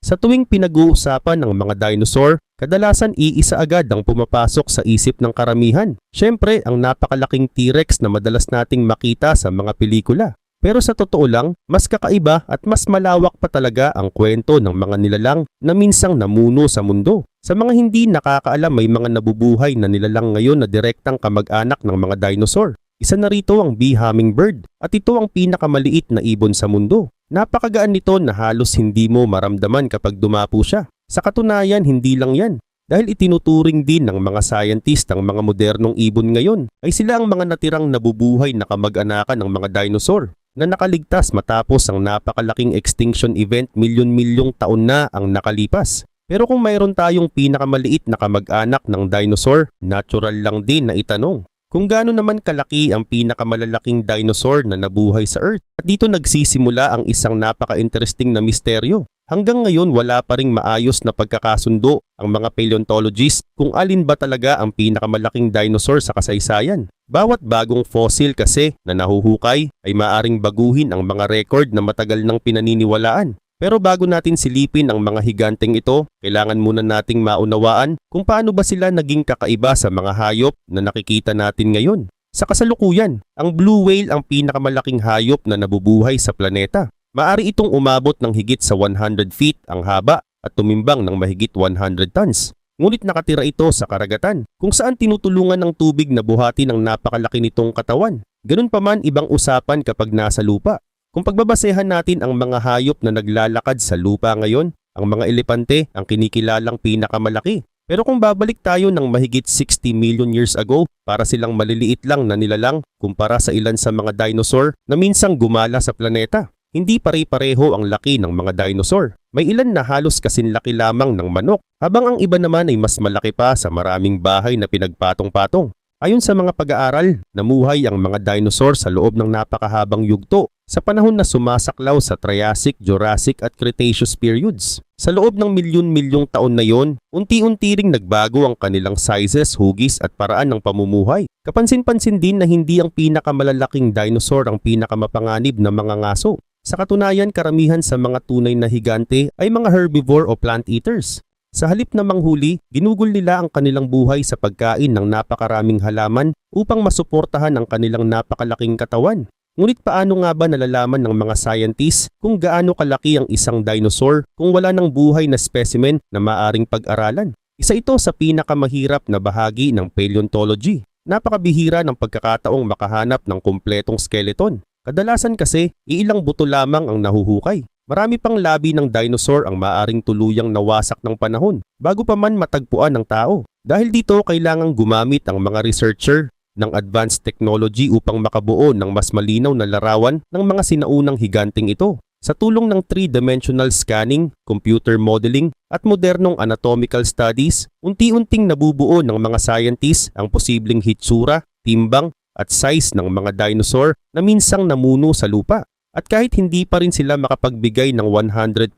Sa tuwing pinag-uusapan ng mga dinosaur, kadalasan iisa agad ang pumapasok sa isip ng karamihan. Siyempre, ang napakalaking T-Rex na madalas nating makita sa mga pelikula. Pero sa totoo lang, mas kakaiba at mas malawak pa talaga ang kwento ng mga nilalang na minsang namuno sa mundo. Sa mga hindi nakakaalam, may mga nabubuhay na nilalang ngayon na direktang kamag-anak ng mga dinosaur. Isa na rito ang bee hummingbird at ito ang pinakamaliit na ibon sa mundo. Napakagaan nito na halos hindi mo maramdaman kapag dumapo siya. Sa katunayan, hindi lang yan. Dahil itinuturing din ng mga scientist ang mga modernong ibon ngayon ay sila ang mga natirang nabubuhay na kamag-anakan ng mga dinosaur na nakaligtas matapos ang napakalaking extinction event milyon-milyong taon na ang nakalipas. Pero kung mayroon tayong pinakamaliit na kamag-anak ng dinosaur, natural lang din na itanong kung gaano naman kalaki ang pinakamalalaking dinosaur na nabuhay sa Earth. At dito nagsisimula ang isang napaka-interesting na misteryo. Hanggang ngayon wala pa ring maayos na pagkakasundo ang mga paleontologists kung alin ba talaga ang pinakamalaking dinosaur sa kasaysayan. Bawat bagong fossil kasi na nahuhukay ay maaring baguhin ang mga record na matagal nang pinaniniwalaan. Pero bago natin silipin ang mga higanteng ito, kailangan muna nating maunawaan kung paano ba sila naging kakaiba sa mga hayop na nakikita natin ngayon. Sa kasalukuyan, ang blue whale ang pinakamalaking hayop na nabubuhay sa planeta. Maari itong umabot ng higit sa 100 feet ang haba at tumimbang ng mahigit 100 tons. Ngunit nakatira ito sa karagatan kung saan tinutulungan ng tubig na buhati ng napakalaki nitong katawan. Ganun pa man ibang usapan kapag nasa lupa. Kung pagbabasehan natin ang mga hayop na naglalakad sa lupa ngayon, ang mga elepante ang kinikilalang pinakamalaki. Pero kung babalik tayo ng mahigit 60 million years ago, para silang maliliit lang na nilalang kumpara sa ilan sa mga dinosaur na minsang gumala sa planeta. Hindi pare-pareho ang laki ng mga dinosaur. May ilan na halos kasinlaki lamang ng manok, habang ang iba naman ay mas malaki pa sa maraming bahay na pinagpatong-patong. Ayon sa mga pag-aaral, namuhay ang mga dinosaur sa loob ng napakahabang yugto sa panahon na sumasaklaw sa Triassic, Jurassic at Cretaceous periods. Sa loob ng milyon-milyong taon na yon, unti-unti ring nagbago ang kanilang sizes, hugis at paraan ng pamumuhay. Kapansin-pansin din na hindi ang pinakamalalaking dinosaur ang pinakamapanganib na mga ngaso. Sa katunayan, karamihan sa mga tunay na higante ay mga herbivore o plant eaters. Sa halip na manghuli, ginugol nila ang kanilang buhay sa pagkain ng napakaraming halaman upang masuportahan ang kanilang napakalaking katawan. Ngunit paano nga ba nalalaman ng mga scientists kung gaano kalaki ang isang dinosaur kung wala ng buhay na specimen na maaring pag-aralan? Isa ito sa pinakamahirap na bahagi ng paleontology. Napakabihira ng pagkakataong makahanap ng kumpletong skeleton. Kadalasan kasi, iilang buto lamang ang nahuhukay. Marami pang labi ng dinosaur ang maaring tuluyang nawasak ng panahon bago pa man matagpuan ng tao. Dahil dito, kailangang gumamit ang mga researcher ng advanced technology upang makabuo ng mas malinaw na larawan ng mga sinaunang higanteng ito. Sa tulong ng 3-dimensional scanning, computer modeling at modernong anatomical studies, unti-unting nabubuo ng mga scientists ang posibleng hitsura, timbang at size ng mga dinosaur na minsang namuno sa lupa. At kahit hindi pa rin sila makapagbigay ng 100%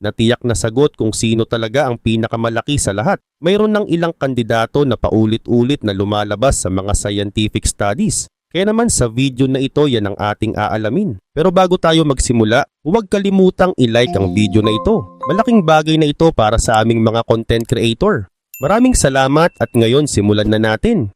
na tiyak na sagot kung sino talaga ang pinakamalaki sa lahat, mayroon ng ilang kandidato na paulit-ulit na lumalabas sa mga scientific studies. Kaya naman sa video na ito yan ang ating aalamin. Pero bago tayo magsimula, huwag kalimutang i-like ang video na ito. Malaking bagay na ito para sa aming mga content creator. Maraming salamat at ngayon simulan na natin.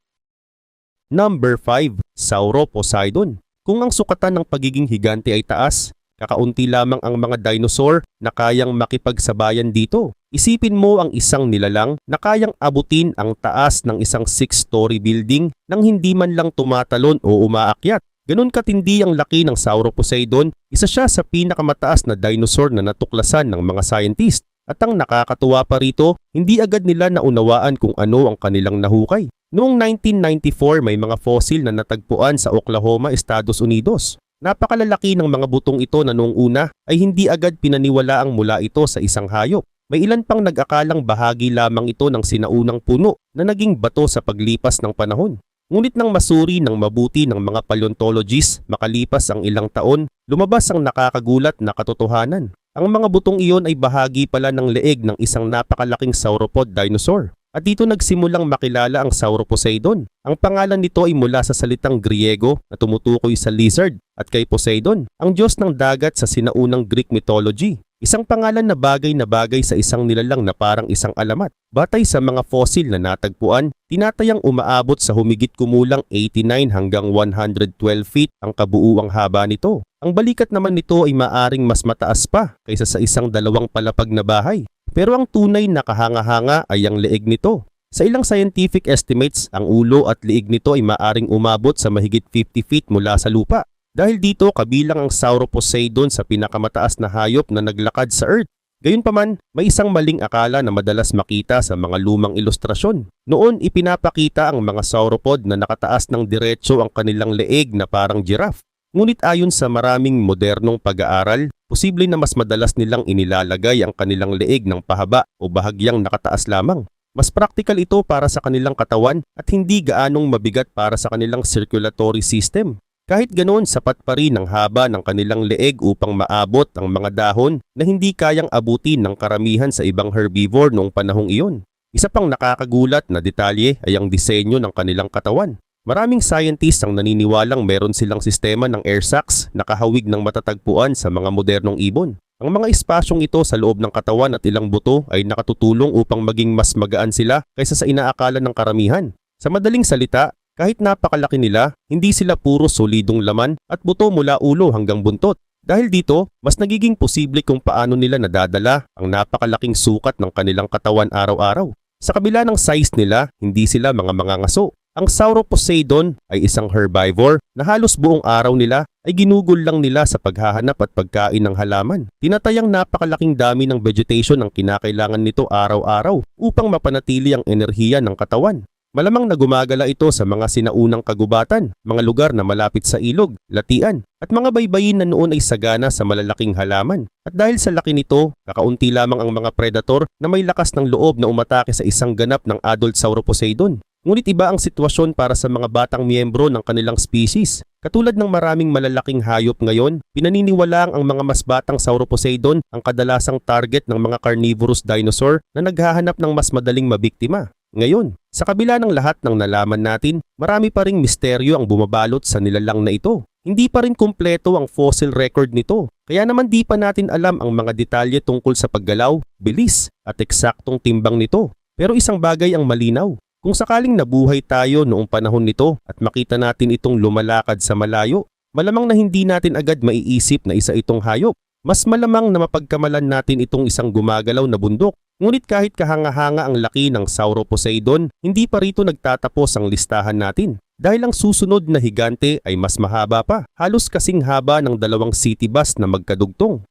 Number 5. Sauroposeidon. Kung ang sukatan ng pagiging higante ay taas, kakaunti lamang ang mga dinosaur na kayang makipagsabayan dito. Isipin mo ang isang nilalang na kayang abutin ang taas ng isang 6-story building nang hindi man lang tumatalon o umaakyat. Ganun katindi ang laki ng Sauroposeidon, isa siya sa pinakamataas na dinosaur na natuklasan ng mga scientist. At ang nakakatuwa pa rito, hindi agad nila naunawaan kung ano ang kanilang nahukay. Noong 1994 may mga fossil na natagpuan sa Oklahoma, Estados Unidos. Napakalalaki ng mga butong ito na noong una ay hindi agad pinaniwalaang mula ito sa isang hayop. May ilan pang nag-akalang bahagi lamang ito ng sinaunang puno na naging bato sa paglipas ng panahon. Ngunit nang masuri ng mabuti ng mga paleontologists makalipas ang ilang taon, lumabas ang nakakagulat na katotohanan. Ang mga butong iyon ay bahagi pala ng leeg ng isang napakalaking sauropod dinosaur. At dito nagsimulang makilala ang Sauroposeidon. Ang pangalan nito ay mula sa salitang Griego na tumutukoy sa lizard at kay Poseidon, ang diyos ng dagat sa sinaunang Greek mythology. Isang pangalan na bagay sa isang nilalang na parang isang alamat. Batay sa mga fossil na natagpuan, tinatayang umaabot sa humigit kumulang 89 hanggang 112 feet ang kabuuang haba nito. Ang balikat naman nito ay maaring mas mataas pa kaysa sa isang dalawang palapag na bahay. Pero ang tunay na kahanga-hanga ay ang leeg nito. Sa ilang scientific estimates, ang ulo at liig nito ay maaring umabot sa mahigit 50 feet mula sa lupa. Dahil dito kabilang ang Sauroposeidon sa pinakamataas na hayop na naglakad sa Earth. Gayunpaman, may isang maling akala na madalas makita sa mga lumang ilustrasyon. Noon ipinapakita ang mga sauropod na nakataas ng diretso ang kanilang leeg na parang giraffe. Ngunit ayon sa maraming modernong pag-aaral, posible na mas madalas nilang inilalagay ang kanilang leeg ng pahaba o bahagyang nakataas lamang. Mas praktikal ito para sa kanilang katawan at hindi gaanong mabigat para sa kanilang circulatory system. Kahit ganoon, sapat pa rin ang haba ng kanilang leeg upang maabot ang mga dahon na hindi kayang abutin ng karamihan sa ibang herbivore noong panahong iyon. Isa pang nakakagulat na detalye ay ang disenyo ng kanilang katawan. Maraming scientists ang naniniwalang meron silang sistema ng air sacs na kahawig ng matatagpuan sa mga modernong ibon. Ang mga espasyong ito sa loob ng katawan at ilang buto ay nakatutulong upang maging mas magaan sila kaysa sa inaakala ng karamihan. Sa madaling salita, kahit napakalaki nila, hindi sila puro solidong laman at buto mula ulo hanggang buntot. Dahil dito, mas nagiging posible kung paano nila nadadala ang napakalaking sukat ng kanilang katawan araw-araw. Sa kabila ng size nila, hindi sila mga mangangaso. Ang Sauroposeidon ay isang herbivore na halos buong araw nila ay ginugol lang nila sa paghahanap at pagkain ng halaman. Tinatayang napakalaking dami ng vegetation ang kinakailangan nito araw-araw upang mapanatili ang enerhiya ng katawan. Malamang na gumagala ito sa mga sinaunang kagubatan, mga lugar na malapit sa ilog, latian, at mga baybayin na noon ay sagana sa malalaking halaman. At dahil sa laki nito, kakaunti lamang ang mga predator na may lakas ng loob na umatake sa isang ganap ng adult Sauroposeidon. Ngunit iba ang sitwasyon para sa mga batang miyembro ng kanilang species. Katulad ng maraming malalaking hayop ngayon, pinaniniwalaang ang mga mas batang Sauroposeidon ang kadalasang target ng mga carnivorous dinosaur na naghahanap ng mas madaling mabiktima. Ngayon, sa kabila ng lahat ng nalaman natin, marami pa ring misteryo ang bumabalot sa nilalang na ito. Hindi pa rin kumpleto ang fossil record nito, kaya naman di pa natin alam ang mga detalye tungkol sa paggalaw, bilis, at eksaktong timbang nito. Pero isang bagay ang malinaw. Kung sakaling nabuhay tayo noong panahon nito at makita natin itong lumalakad sa malayo, malamang na hindi natin agad maiisip na isa itong hayop. Mas malamang na mapagkamalan natin itong isang gumagalaw na bundok. Ngunit kahit kahanga-hanga ang laki ng Sauroposeidon, hindi pa rito nagtatapos ang listahan natin. Dahil ang susunod na higante ay mas mahaba pa, halos kasing haba ng dalawang city bus na magkadugtong.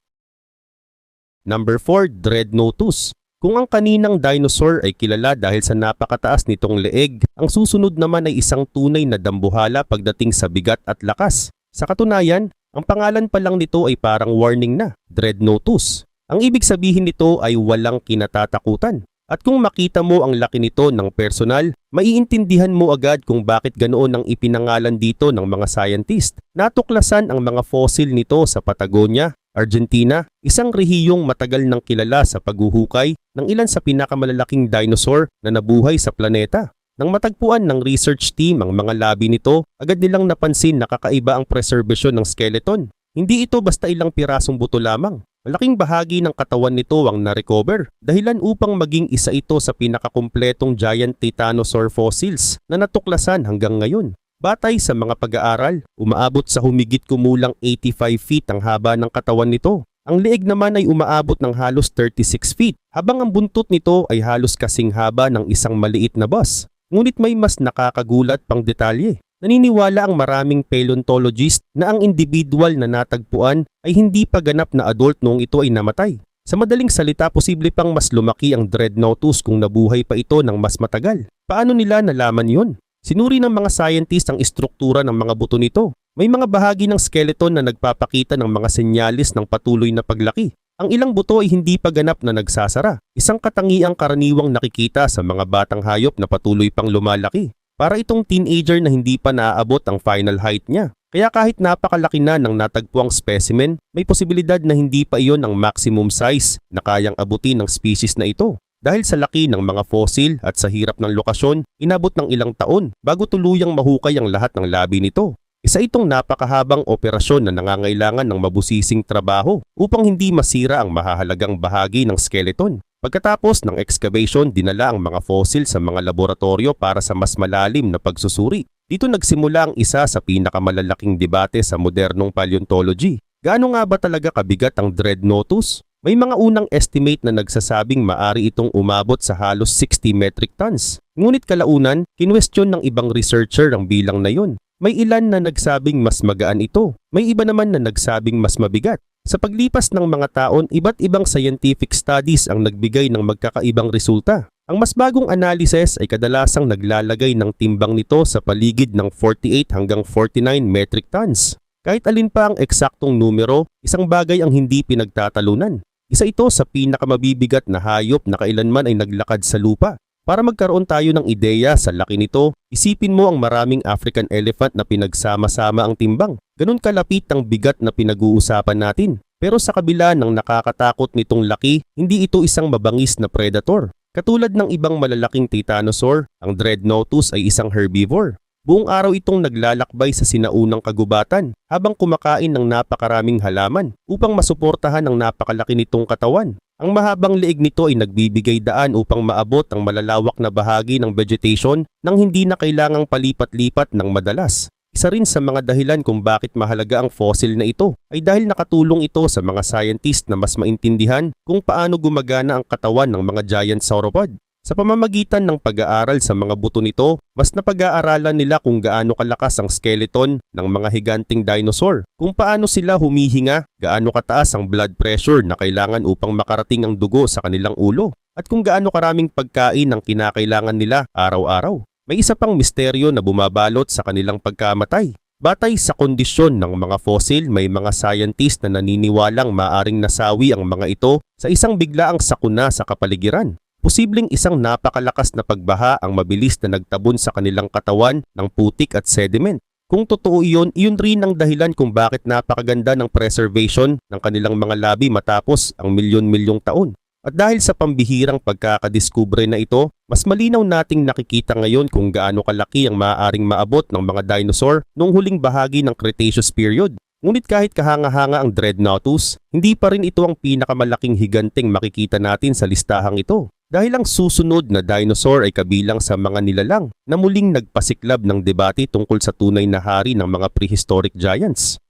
Number 4, Dreadnoughtus. Kung ang kaninang dinosaur ay kilala dahil sa napakataas nitong leeg, ang susunod naman ay isang tunay na dambuhala pagdating sa bigat at lakas. Sa katunayan, ang pangalan pa lang nito ay parang warning na, Dreadnoughtus. Ang ibig sabihin nito ay walang kinatatakutan. At kung makita mo ang laki nito ng personal, maiintindihan mo agad kung bakit ganoon ang ipinangalan dito ng mga scientist. Natuklasan ang mga fossil nito sa Patagonia, Argentina, isang rehiyong matagal nang kilala sa paghuhukay ng ilan sa pinakamalalaking dinosaur na nabuhay sa planeta. Nang matagpuan ng research team ang mga labi nito, agad nilang napansin na kakaiba ang preservation ng skeleton. Hindi ito basta ilang pirasong buto lamang. Malaking bahagi ng katawan nito ang na-recover, dahilan upang maging isa ito sa pinakakumpletong giant titanosaur fossils na natuklasan hanggang ngayon. Batay sa mga pag-aaral, umaabot sa humigit kumulang 85 feet ang haba ng katawan nito. Ang leeg naman ay umaabot ng halos 36 feet, habang ang buntot nito ay halos kasing haba ng isang maliit na bus. Ngunit may mas nakakagulat pang detalye. Naniniwala ang maraming paleontologist na ang individual na natagpuan ay hindi pa ganap na adult noong ito ay namatay. Sa madaling salita, posible pang mas lumaki ang Dreadnoughtus kung nabuhay pa ito ng mas matagal. Paano nila nalaman yun? Sinuri ng mga scientist ang istruktura ng mga buto nito. May mga bahagi ng skeleton na nagpapakita ng mga senyalis ng patuloy na paglaki. Ang ilang buto ay hindi pa ganap na nagsasara. Isang katangiang karaniwang nakikita sa mga batang hayop na patuloy pang lumalaki. Para itong teenager na hindi pa naaabot ang final height niya. Kaya kahit napakalaki na ng natagpuang specimen, may posibilidad na hindi pa iyon ang maximum size na kayang abutin ng species na ito. Dahil sa laki ng mga fossil at sa hirap ng lokasyon, inabot ng ilang taon bago tuluyang mahukay ang lahat ng labi nito. Isa itong napakahabang operasyon na nangangailangan ng mabusising trabaho upang hindi masira ang mahahalagang bahagi ng skeleton. Pagkatapos ng excavation, dinala ang mga fossil sa mga laboratorio para sa mas malalim na pagsusuri. Dito nagsimula ang isa sa pinakamalalaking debate sa modernong paleontology. Gaano nga ba talaga kabigat ang Dreadnoughtus? May mga unang estimate na nagsasabing maari itong umabot sa halos 60 metric tons. Ngunit kalaunan, kinwestiyon ng ibang researcher ang bilang na yun. May ilan na nagsabing mas magaan ito. May iba naman na nagsabing mas mabigat. Sa paglipas ng mga taon, iba't ibang scientific studies ang nagbigay ng magkakaibang resulta. Ang mas bagong analysis ay kadalasang naglalagay ng timbang nito sa paligid ng 48 hanggang 49 metric tons. Kahit alin pa ang eksaktong numero, isang bagay ang hindi pinagtatalunan. Isa ito sa pinakamabibigat na hayop na kailanman ay naglakad sa lupa. Para magkaroon tayo ng ideya sa laki nito, isipin mo ang maraming African elephant na pinagsama-sama ang timbang. Ganun kalapit ang bigat na pinag-uusapan natin. Pero sa kabila ng nakakatakot nitong laki, hindi ito isang mabangis na predator. Katulad ng ibang malalaking titanosaur, ang Dreadnoughtus ay isang herbivore. Buong araw itong naglalakbay sa sinaunang kagubatan habang kumakain ng napakaraming halaman upang masuportahan ang napakalaki nitong katawan. Ang mahabang leeg nito ay nagbibigay daan upang maabot ang malalawak na bahagi ng vegetation nang hindi na kailangang palipat-lipat ng madalas. Isa rin sa mga dahilan kung bakit mahalaga ang fossil na ito ay dahil nakatulong ito sa mga scientist na mas maintindihan kung paano gumagana ang katawan ng mga giant sauropod. Sa pamamagitan ng pag-aaral sa mga buto nito, mas napag-aaralan nila kung gaano kalakas ang skeleton ng mga higanting dinosaur, kung paano sila humihinga, gaano kataas ang blood pressure na kailangan upang makarating ang dugo sa kanilang ulo, at kung gaano karaming pagkain ang kinakailangan nila araw-araw. May isa pang misteryo na bumabalot sa kanilang pagkamatay. Batay sa kondisyon ng mga fossil, may mga scientist na naniniwalang maaring nasawi ang mga ito sa isang biglaang sakuna sa kapaligiran. Posibleng isang napakalakas na pagbaha ang mabilis na nagtabon sa kanilang katawan ng putik at sediment. Kung totoo iyon rin ang dahilan kung bakit napakaganda ng preservation ng kanilang mga labi matapos ang milyon-milyong taon. At dahil sa pambihirang pagkakadiskubre na ito, mas malinaw nating nakikita ngayon kung gaano kalaki ang maaaring maabot ng mga dinosaur noong huling bahagi ng Cretaceous period. Ngunit kahit kahanga-hanga ang Dreadnoughtus, hindi pa rin ito ang pinakamalaking higanteng makikita natin sa listahang ito. Dahil ang susunod na dinosaur ay kabilang sa mga nilalang na muling nagpasiklab ng debate tungkol sa tunay na hari ng mga prehistoric giants.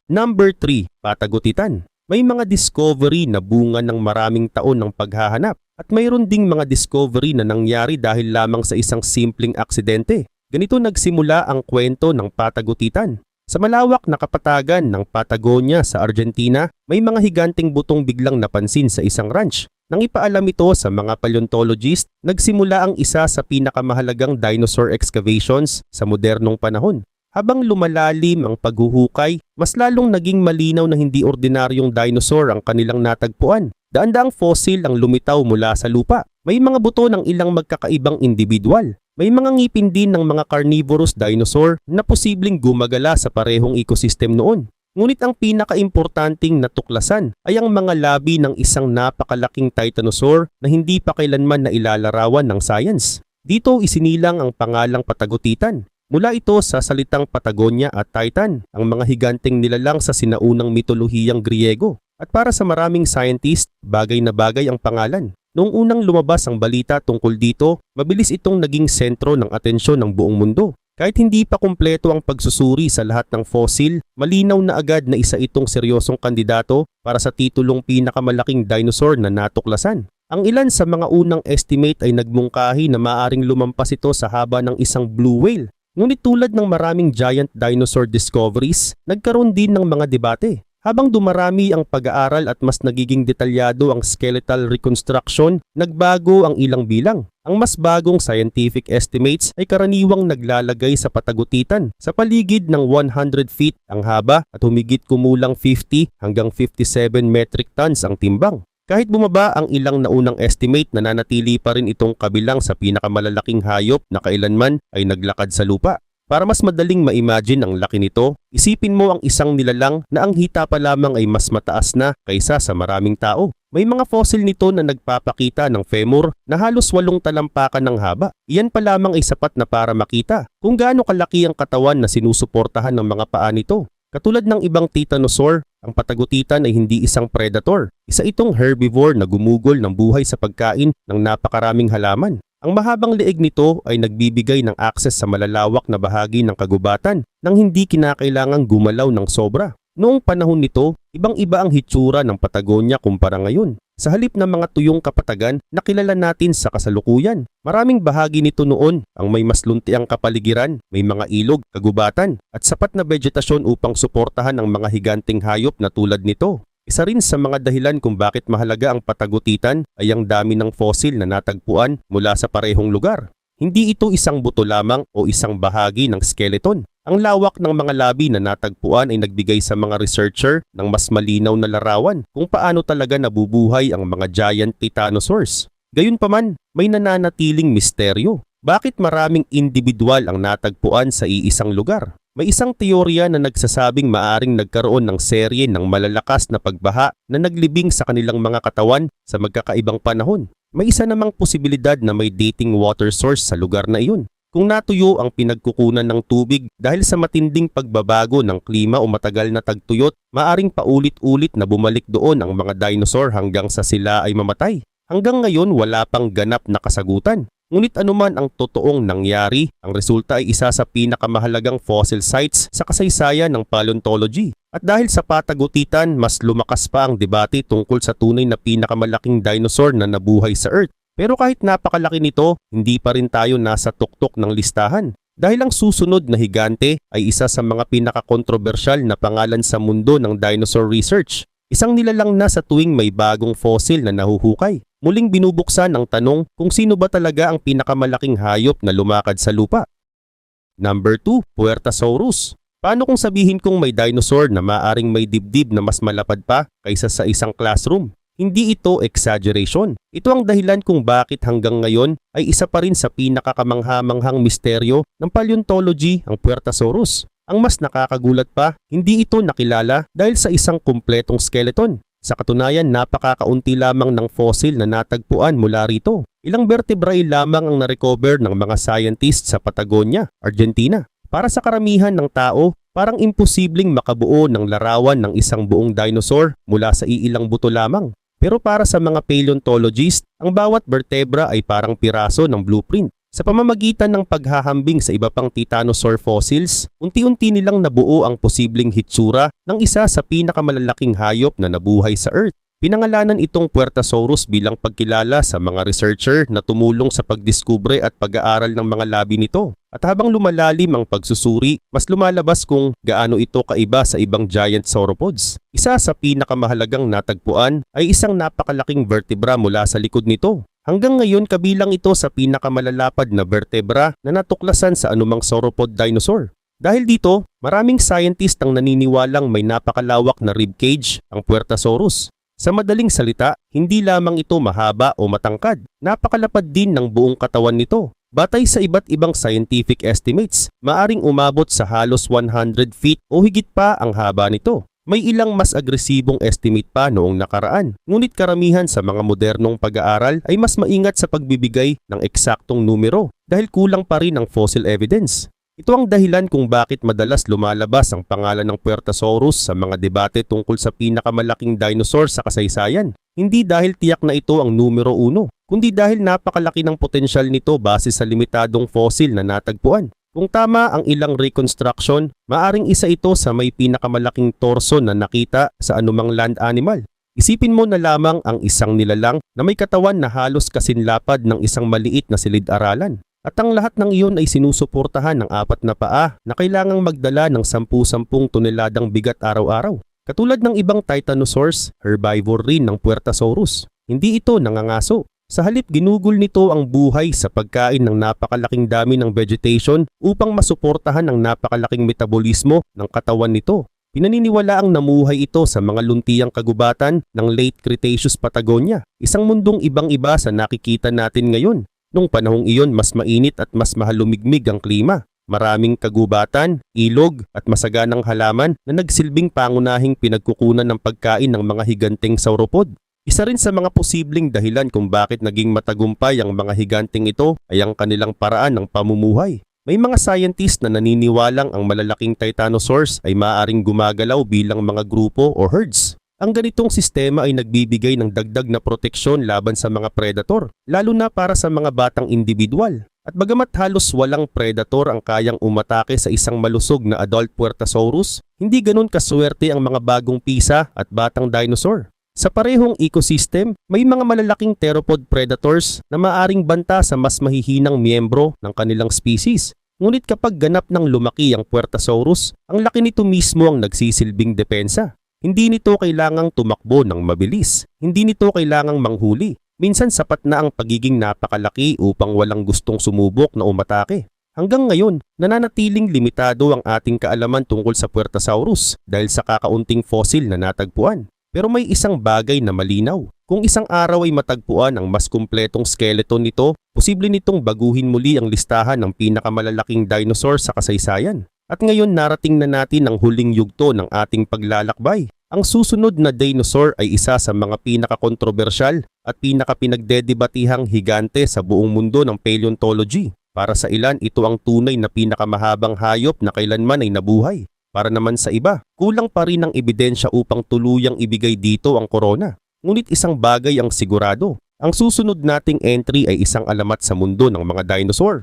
Number 3, Patagotitan. May mga discovery na bunga ng maraming taon ng paghahanap at mayroon ding mga discovery na nangyari dahil lamang sa isang simpleng aksidente. Ganito nagsimula ang kwento ng Patagotitan. Sa malawak na kapatagan ng Patagonia sa Argentina, may mga higanting butong biglang napansin sa isang ranch. Nang ipaalam ito sa mga paleontologist, nagsimula ang isa sa pinakamahalagang dinosaur excavations sa modernong panahon. Habang lumalalim ang paghuhukay, mas lalong naging malinaw na hindi ordinaryong dinosaur ang kanilang natagpuan. Daan-daang fossil ang lumitaw mula sa lupa. May mga buto ng ilang magkakaibang individual. May mga ngipin din ng mga carnivorous dinosaur na posibleng gumagala sa parehong ecosystem noon. Ngunit ang pinakaimportanting natuklasan ay ang mga labi ng isang napakalaking titanosaur na hindi pa kailanman nailalarawan ng science. Dito isinilang ang pangalang Patagotitan. Mula ito sa salitang Patagonia at Titan, ang mga higanteng nilalang sa sinaunang mitolohiyang Griego. At para sa maraming scientist, bagay na bagay ang pangalan. Noong unang lumabas ang balita tungkol dito, mabilis itong naging sentro ng atensyon ng buong mundo. Kahit hindi pa kumpleto ang pagsusuri sa lahat ng fossil, malinaw na agad na isa itong seryosong kandidato para sa titulong pinakamalaking dinosaur na natuklasan. Ang ilan sa mga unang estimate ay nagmungkahi na maaaring lumampas ito sa haba ng isang blue whale. Ngunit tulad ng maraming giant dinosaur discoveries, nagkaroon din ng mga debate. Habang dumarami ang pag-aaral at mas nagiging detalyado ang skeletal reconstruction, nagbago ang ilang bilang. Ang mas bagong scientific estimates ay karaniwang naglalagay sa Patagotitan sa paligid ng 100 feet ang haba at humigit kumulang 50 hanggang 57 metric tons ang timbang. Kahit bumaba ang ilang naunang estimate, nananatili pa rin itong kabilang sa pinakamalalaking hayop na kailanman ay naglakad sa lupa. Para mas madaling ma-imagine ang laki nito, isipin mo ang isang nilalang na ang hita pa lamang ay mas mataas na kaysa sa maraming tao. May mga fossil nito na nagpapakita ng femur na halos 8 talampakan ng haba. Iyan pa lamang ay sapat na para makita kung gaano kalaki ang katawan na sinusuportahan ng mga paa nito. Katulad ng ibang titanosaur, ang patagutitan ay hindi isang predator. Isa itong herbivore na gumugol ng buhay sa pagkain ng napakaraming halaman. Ang mahabang leeg nito ay nagbibigay ng access sa malalawak na bahagi ng kagubatan nang hindi kinakailangang gumalaw ng sobra. Noong panahon nito, ibang-iba ang hitsura ng Patagonia kumpara ngayon. Sa halip ng mga tuyong kapatagan na kilala natin sa kasalukuyan, maraming bahagi nito noon ang may mas luntiang kapaligiran, may mga ilog, kagubatan at sapat na vegetasyon upang suportahan ang mga higanting hayop na tulad nito. Isa rin sa mga dahilan kung bakit mahalaga ang patagutitan ay ang dami ng fossil na natagpuan mula sa parehong lugar. Hindi ito isang buto lamang o isang bahagi ng skeleton. Ang lawak ng mga labi na natagpuan ay nagbigay sa mga researcher ng mas malinaw na larawan kung paano talaga nabubuhay ang mga giant titanosaurs. Gayunpaman, may nananatiling misteryo. Bakit maraming individual ang natagpuan sa iisang lugar? May isang teorya na nagsasabing maaring nagkaroon ng serye ng malalakas na pagbaha na naglibing sa kanilang mga katawan sa magkakaibang panahon. May isa namang posibilidad na may dating water source sa lugar na iyon. Kung natuyo ang pinagkukunan ng tubig dahil sa matinding pagbabago ng klima o matagal na tagtuyot, maaring paulit-ulit na bumalik doon ang mga dinosaur hanggang sa sila ay mamatay. Hanggang ngayon wala pang ganap na kasagutan. Ngunit anuman ang totoong nangyari, ang resulta ay isa sa pinakamahalagang fossil sites sa kasaysayan ng paleontology. At dahil sa patagutitan, mas lumakas pa ang debate tungkol sa tunay na pinakamalaking dinosaur na nabuhay sa Earth. Pero kahit napakalaki nito, hindi pa rin tayo nasa tuktok ng listahan. Dahil ang susunod na higante ay isa sa mga pinakakontrobersyal na pangalan sa mundo ng dinosaur research. Isang nilalang na sa tuwing may bagong fossil na nahuhukay. Muling binubuksan ang tanong kung sino ba talaga ang pinakamalaking hayop na lumakad sa lupa. Number 2, Puertasaurus. Paano kung sabihin kong may dinosaur na maaring may dibdib na mas malapad pa kaysa sa isang classroom? Hindi ito exaggeration. Ito ang dahilan kung bakit hanggang ngayon ay isa pa rin sa pinakakamangha-manghang misteryo ng paleontology ang Puertasaurus. Ang mas nakakagulat pa, hindi ito nakilala dahil sa isang kumpletong skeleton. Sa katunayan, napakakaunti lamang ng fossil na natagpuan mula rito. Ilang vertebrae lamang ang na-recover ng mga scientists sa Patagonia, Argentina. Para sa karamihan ng tao, parang imposibleng makabuo ng larawan ng isang buong dinosaur mula sa iilang buto lamang. Pero para sa mga paleontologists, ang bawat vertebra ay parang piraso ng blueprint. Sa pamamagitan ng paghahambing sa iba pang titanosaur fossils, unti-unti nilang nabuo ang posibleng hitsura ng isa sa pinakamalalaking hayop na nabuhay sa Earth. Pinangalanan itong Puertasaurus bilang pagkilala sa mga researcher na tumulong sa pagdiskubre at pag-aaral ng mga labi nito. At habang lumalalim ang pagsusuri, mas lumalabas kung gaano ito kaiba sa ibang giant sauropods. Isa sa pinakamahalagang natagpuan ay isang napakalaking vertebra mula sa likod nito. Hanggang ngayon kabilang ito sa pinakamalalapad na vertebra na natuklasan sa anumang sauropod dinosaur. Dahil dito, maraming scientist ang naniniwalang may napakalawak na ribcage ang Puertasaurus. Sa madaling salita, hindi lamang ito mahaba o matangkad, napakalapad din ng buong katawan nito. Batay sa iba't ibang scientific estimates, maaring umabot sa halos 100 feet o higit pa ang haba nito. May ilang mas agresibong estimate pa noong nakaraan, ngunit karamihan sa mga modernong pag-aaral ay mas maingat sa pagbibigay ng eksaktong numero dahil kulang pa rin ang fossil evidence. Ito ang dahilan kung bakit madalas lumalabas ang pangalan ng Puertasaurus sa mga debate tungkol sa pinakamalaking dinosaur sa kasaysayan. Hindi dahil tiyak na ito ang numero 1, kundi dahil napakalaki ng potensyal nito base sa limitadong fossil na natagpuan. Kung tama ang ilang reconstruction, maaring isa ito sa may pinakamalaking torso na nakita sa anumang land animal. Isipin mo na lamang ang isang nilalang na may katawan na halos kasinlapad ng isang maliit na silid-aralan. At ang lahat ng iyon ay sinusuportahan ng 4 na paa na kailangang magdala ng 10-10 toneladang bigat araw-araw. Katulad ng ibang titanosaurs, herbivore rin ng Puertasaurus. Hindi ito nangangaso. Sa halip ginugol nito ang buhay sa pagkain ng napakalaking dami ng vegetation upang masuportahan ang napakalaking metabolismo ng katawan nito. Pinaniniwalaang namuhay ito sa mga luntiyang kagubatan ng late Cretaceous Patagonia, isang mundong ibang-iba sa nakikita natin ngayon. Nung panahong iyon mas mainit at mas mahalumigmig ang klima. Maraming kagubatan, ilog at masaganang halaman na nagsilbing pangunahing pinagkukunan ng pagkain ng mga higanteng sauropod. Isa rin sa mga posibleng dahilan kung bakit naging matagumpay ang mga higanteng ito ay ang kanilang paraan ng pamumuhay. May mga scientist na naniniwalang ang malalaking titanosaurs ay maaaring gumagalaw bilang mga grupo o herds. Ang ganitong sistema ay nagbibigay ng dagdag na proteksyon laban sa mga predator, lalo na para sa mga batang individual. At bagamat halos walang predator ang kayang umatake sa isang malusog na adult Puertasaurus, hindi ganun kaswerte ang mga bagong pisa at batang dinosaur. Sa parehong ecosystem, may mga malalaking theropod predators na maaring banta sa mas mahihinang miyembro ng kanilang species. Ngunit kapag ganap ng lumaki ang Puertasaurus, ang laki nito mismo ang nagsisilbing depensa. Hindi nito kailangang tumakbo ng mabilis, hindi nito kailangang manghuli. Minsan sapat na ang pagiging napakalaki upang walang gustong sumubok na umatake. Hanggang ngayon, nananatiling limitado ang ating kaalaman tungkol sa Puertasaurus dahil sa kakaunting fossil na natagpuan. Pero may isang bagay na malinaw. Kung isang araw ay matagpuan ang mas kumpletong skeleton nito, posible nitong baguhin muli ang listahan ng pinakamalalaking dinosaur sa kasaysayan. At ngayon narating na natin ang huling yugto ng ating paglalakbay. Ang susunod na dinosaur ay isa sa mga pinakakontrobersyal at pinakapinagdedebatihang higante sa buong mundo ng paleontology. Para sa ilan, ito ang tunay na pinakamahabang hayop na kailanman ay nabuhay. Para naman sa iba, kulang pa rin ang ebidensya upang tuluyang ibigay dito ang corona. Ngunit isang bagay ang sigurado, ang susunod nating entry ay isang alamat sa mundo ng mga dinosaur.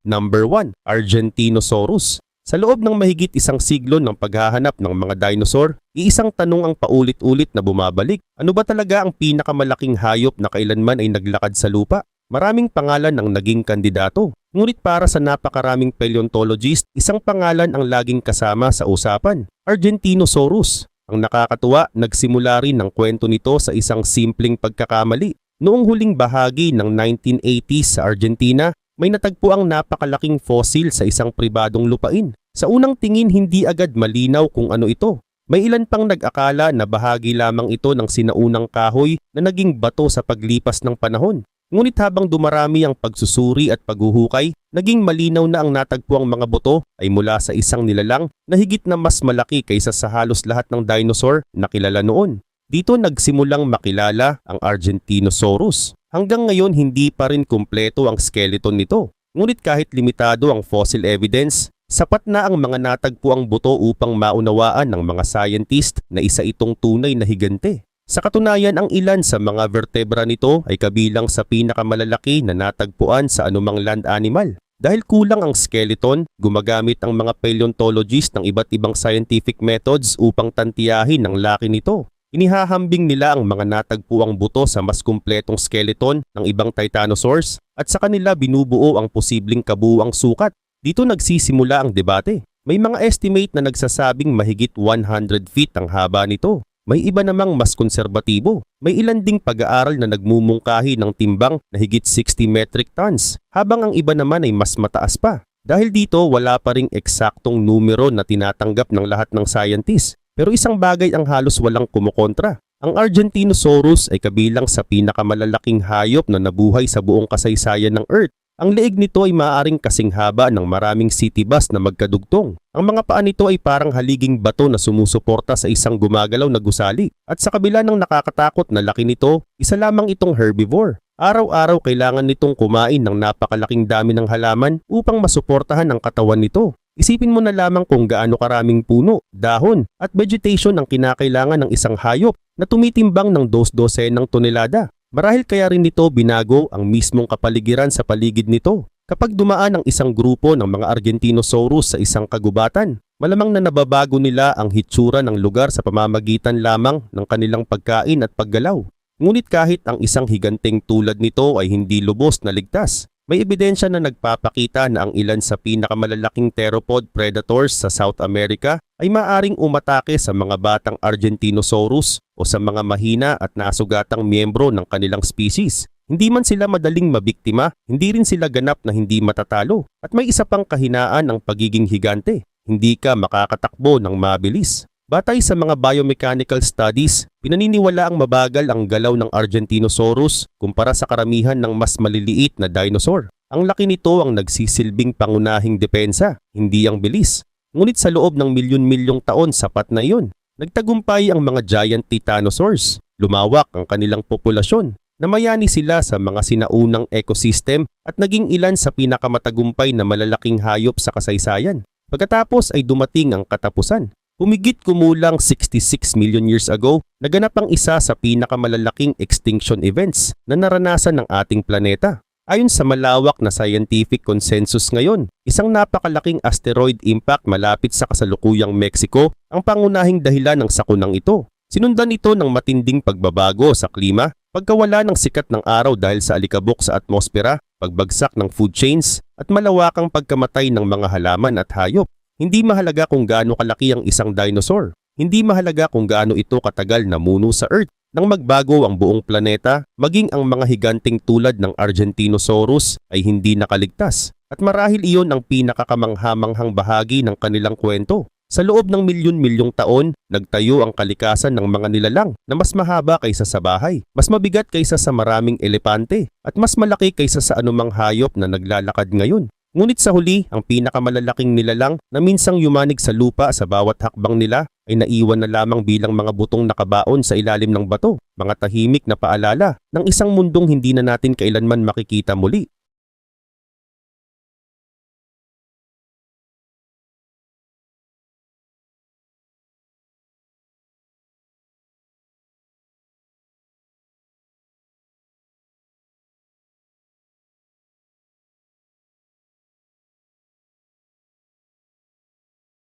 Number 1, Argentinosaurus. Sa loob ng mahigit isang siglo ng paghahanap ng mga dinosaur, iisang tanong ang paulit-ulit na bumabalik. Ano ba talaga ang pinakamalaking hayop na kailanman ay naglakad sa lupa? Maraming pangalan ang naging kandidato. Ngunit para sa napakaraming paleontologist, isang pangalan ang laging kasama sa usapan, Argentinosaurus. Ang nakakatuwa, nagsimula rin ang kwento nito sa isang simpleng pagkakamali. Noong huling bahagi ng 1980s sa Argentina, may natagpo ang napakalaking fossil sa isang pribadong lupain. Sa unang tingin hindi agad malinaw kung ano ito. May ilan pang nag-akala na bahagi lamang ito ng sinaunang kahoy na naging bato sa paglipas ng panahon. Ngunit habang dumarami ang pagsusuri at paghuhukay, naging malinaw na ang natagpuang mga buto ay mula sa isang nilalang na higit na mas malaki kaysa sa halos lahat ng dinosaur na kilala noon. Dito nagsimulang makilala ang Argentinosaurus. Hanggang ngayon hindi pa rin kumpleto ang skeleton nito. Ngunit kahit limitado ang fossil evidence, sapat na ang mga natagpuang buto upang maunawaan ng mga scientist na isa itong tunay na higante. Sa katunayan, ang ilan sa mga vertebra nito ay kabilang sa pinakamalalaki na natagpuan sa anumang land animal. Dahil kulang ang skeleton, gumagamit ang mga paleontologist ng iba't ibang scientific methods upang tantiyahin ang laki nito. Inihahambing nila ang mga natagpuang buto sa mas kumpletong skeleton ng ibang titanosaurs at sa kanila binubuo ang posibleng kabuuang sukat. Dito nagsisimula ang debate. May mga estimate na nagsasabing mahigit 100 feet ang haba nito. May iba namang mas konserbatibo. May ilan ding pag-aaral na nagmumungkahi ng timbang na higit 60 metric tons, habang ang iba naman ay mas mataas pa. Dahil dito wala pa ring eksaktong numero na tinatanggap ng lahat ng scientists. Pero isang bagay ang halos walang kumukontra. Ang Argentinosaurus ay kabilang sa pinakamalalaking hayop na nabuhay sa buong kasaysayan ng Earth. Ang leeg nito ay maaaring kasing haba ng maraming city bus na magkadugtong. Ang mga paa nito ay parang haliging bato na sumusuporta sa isang gumagalaw na gusali. At sa kabila ng nakakatakot na laki nito, isa lamang itong herbivore. Araw-araw kailangan nitong kumain ng napakalaking dami ng halaman upang masuportahan ang katawan nito. Isipin mo na lamang kung gaano karaming puno, dahon at vegetation ang kinakailangan ng isang hayop na tumitimbang ng 2 dosenang tonelada. Marahil kaya rin nito binago ang mismong kapaligiran sa paligid nito. Kapag dumaan ang isang grupo ng mga Argentinosaurus sa isang kagubatan, malamang na nababago nila ang hitsura ng lugar sa pamamagitan lamang ng kanilang pagkain at paggalaw. Ngunit kahit ang isang higanteng tulad nito ay hindi lubos na ligtas, may ebidensya na nagpapakita na ang ilan sa pinakamalalaking theropod predators sa South America ay maaring umatake sa mga batang Argentinosaurus o sa mga mahina at nasugatang miyembro ng kanilang species. Hindi man sila madaling mabiktima, hindi rin sila ganap na hindi matatalo. At may isa pang kahinaan ang pagiging higante. Hindi ka makakatakbo ng mabilis. Batay sa mga biomechanical studies, pinaniniwala ang mabagal ang galaw ng Argentinosaurus kumpara sa karamihan ng mas maliliit na dinosaur. Ang laki nito ang nagsisilbing pangunahing depensa, hindi ang bilis. Ngunit sa loob ng milyon-milyong taon sapat na iyon. Nagtagumpay ang mga giant titanosaurs. Lumawak ang kanilang populasyon. Namayani sila sa mga sinaunang ecosystem at naging ilan sa pinakamatagumpay na malalaking hayop sa kasaysayan. Pagkatapos ay dumating ang katapusan. Humigit kumulang 66 million years ago, naganap ang isa sa pinakamalalaking extinction events na naranasan ng ating planeta. Ayon sa malawak na scientific consensus ngayon, isang napakalaking asteroid impact malapit sa kasalukuyang Mexico ang pangunahing dahilan ng sakunang ito. Sinundan ito ng matinding pagbabago sa klima, pagkawala ng sikat ng araw dahil sa alikabok sa atmosfera, pagbagsak ng food chains, at malawakang pagkamatay ng mga halaman at hayop. Hindi mahalaga kung gaano kalaki ang isang dinosaur. Hindi mahalaga kung gaano ito katagal namuno sa Earth. Nang magbago ang buong planeta, maging ang mga higanting tulad ng Argentinosaurus ay hindi nakaligtas. At marahil iyon ang pinakakamanghamanghang bahagi ng kanilang kwento. Sa loob ng milyon-milyong taon, nagtayo ang kalikasan ng mga nilalang na mas mahaba kaysa sa bahay, mas mabigat kaysa sa maraming elepante, at mas malaki kaysa sa anumang hayop na naglalakad ngayon. Ngunit sa huli, ang pinakamalalaking nilalang na minsang yumanig sa lupa sa bawat hakbang nila ay naiwan na lamang bilang mga butong nakabaon sa ilalim ng bato, mga tahimik na paalala ng isang mundong hindi na natin kailanman makikita muli.